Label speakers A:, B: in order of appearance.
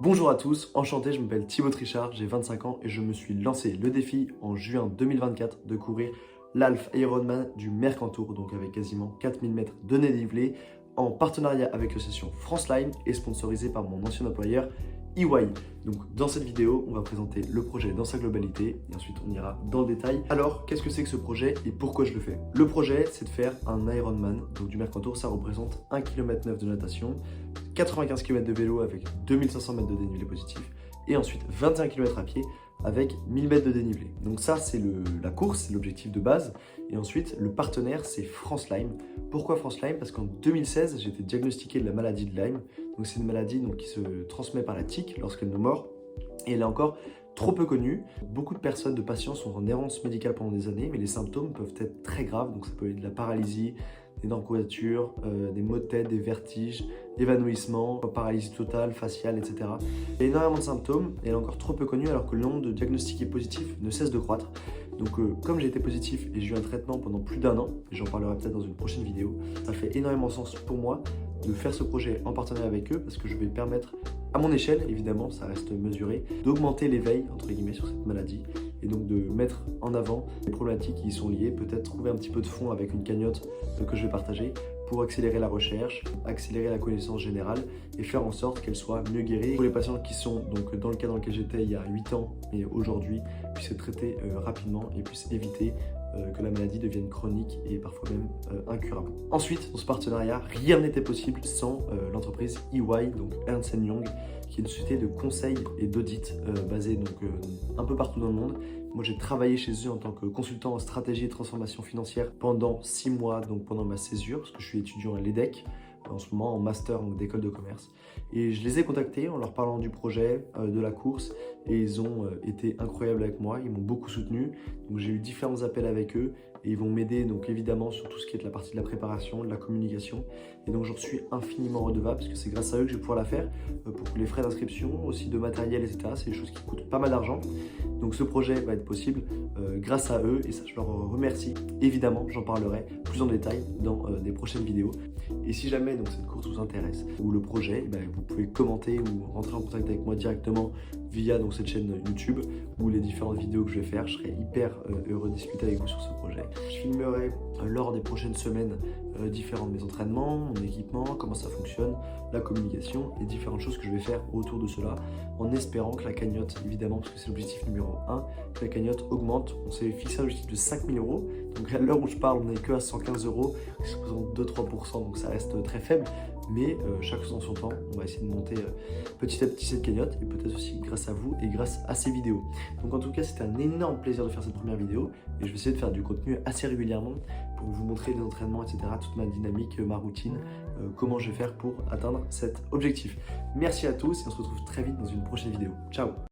A: Bonjour à tous, enchanté, je m'appelle Thibaut Trichard, j'ai 25 ans et je me suis lancé le défi en juin 2024 de courir l'Half Ironman du Mercantour, donc avec quasiment 4000 mètres de dénivelé, en partenariat avec l'association FranceLine et sponsorisé par mon ancien employeur EY. Donc dans cette vidéo, on va présenter le projet dans sa globalité et ensuite on ira dans le détail. Alors, qu'est-ce que c'est que ce projet et pourquoi je le fais? Le projet, c'est de faire un Ironman, donc du Mercantour, ça représente 1,9 km de natation, 95 km de vélo avec 2500 mètres de dénivelé positif et ensuite 21 km à pied avec 1000 mètres de dénivelé. Donc ça, c'est la course, c'est l'objectif de base. Et ensuite, le partenaire, c'est FranceLine. Pourquoi FranceLine? Parce qu'en 2016, j'ai été diagnostiqué de la maladie de Lyme. Donc c'est une maladie qui se transmet par la tique lorsqu'elle nous mord. Et elle est encore trop peu connue. Beaucoup de personnes, de patients sont en errance médicale pendant des années, mais les symptômes peuvent être très graves. Donc ça peut être de la paralysie, des dents de courbature, des maux de tête, des vertiges, évanouissement, paralysie totale, faciale, etc. Il y a énormément de symptômes et elle est encore trop peu connue alors que le nombre de diagnostiqués positifs ne cesse de croître. Donc comme j'ai été positif et j'ai eu un traitement pendant plus d'1 an, et j'en parlerai peut-être dans une prochaine vidéo, ça fait énormément sens pour moi de faire ce projet en partenariat avec eux parce que je vais permettre, à mon échelle, évidemment, ça reste mesuré, d'augmenter l'éveil, entre guillemets, sur cette maladie et donc de mettre en avant les problématiques qui y sont liées, peut-être trouver un petit peu de fond avec une cagnotte que je vais partager pour accélérer la recherche, accélérer la connaissance générale et faire en sorte qu'elle soit mieux guérie. Pour les patients qui sont donc dans le cas dans lequel j'étais il y a 8 ans et aujourd'hui, puissent être traités rapidement et puissent éviter que la maladie devienne chronique et parfois même incurable. Ensuite, dans ce partenariat, rien n'était possible sans l'entreprise EY, donc Ernst Young, qui est une société de conseil et d'audit basée un peu partout dans le monde. Moi, j'ai travaillé chez eux en tant que consultant en stratégie et transformation financière pendant 6 mois, donc pendant ma césure, parce que je suis étudiant à l'EDEC, en ce moment en master d'école de commerce. Et je les ai contactés en leur parlant du projet, de la course, et ils ont été incroyables avec moi, ils m'ont beaucoup soutenu. Donc j'ai eu différents appels avec eux et ils vont m'aider donc évidemment sur tout ce qui est de la partie de la préparation, de la communication. Et donc j'en suis infiniment redevable parce que c'est grâce à eux que je vais pouvoir la faire pour que les frais d'inscription, aussi de matériel, etc. C'est des choses qui coûtent pas mal d'argent. Donc ce projet va être possible grâce à eux et ça je leur remercie. Évidemment, j'en parlerai plus en détail dans des prochaines vidéos. Et si jamais donc, cette course vous intéresse ou le projet, vous pouvez commenter ou rentrer en contact avec moi directement via donc, cette chaîne YouTube ou les différentes vidéos que je vais faire. Je serai hyper heureux de discuter avec vous sur ce projet. Je filmerai lors des prochaines semaines différents de mes entraînements, mon équipement, comment ça fonctionne, la communication et différentes choses que je vais faire autour de cela en espérant que la cagnotte, évidemment, parce que c'est l'objectif numéro 1, que la cagnotte augmente. On s'est fixé un objectif de 5000 €. Donc à l'heure où je parle, on n'est que à 115 €, ce qui représente 2-3%, donc ça reste très faible. Mais chaque chose en son temps, on va essayer de monter petit à petit cette cagnotte et peut-être aussi grâce à vous et grâce à ces vidéos. Donc en tout cas, c'était un énorme plaisir de faire cette première vidéo et je vais essayer de faire du contenu assez régulièrement pour vous montrer les entraînements, etc., toute ma dynamique, ma routine, comment je vais faire pour atteindre cet objectif. Merci à tous et on se retrouve très vite dans une prochaine vidéo. Ciao!